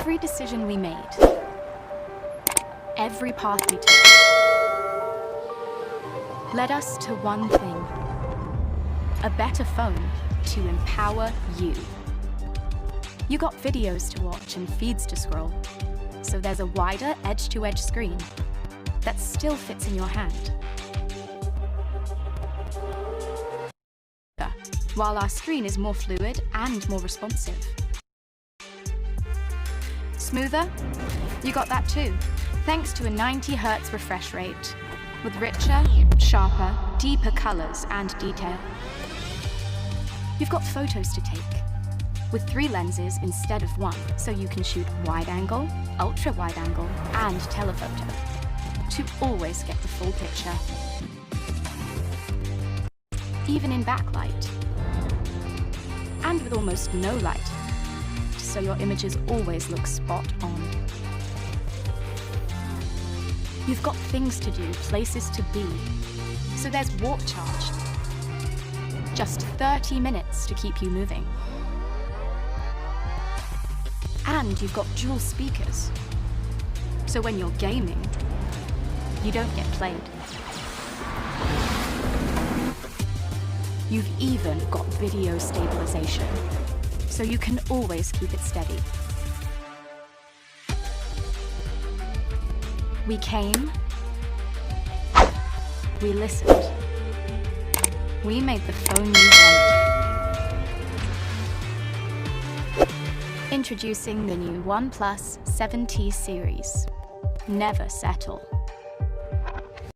Every decision we made, every path we took, led us to one thing: a better phone to empower you. You got videos to watch and feeds to scroll, so there's a wider edge-to-edge screen that still fits in your hand. While our screen is more fluid and more responsive. Smoother? You got that too, thanks to a 90 Hz refresh rate, with richer, sharper, deeper colors and detail. You've got photos to take, with 3 lenses instead of 1, so you can shoot wide angle, ultra wide angle, and telephoto, to always get the full picture. Even in backlight, and with almost no light, so your images always look spot on. You've got things to do, places to be, so there's warp charge. Just 30 minutes to keep you moving. And you've got dual speakers, so when you're gaming, you don't get played. You've even got video stabilization, so you can always keep it steady. We came, we listened, we made the phone you want. Introducing the new OnePlus 7T series. Never settle.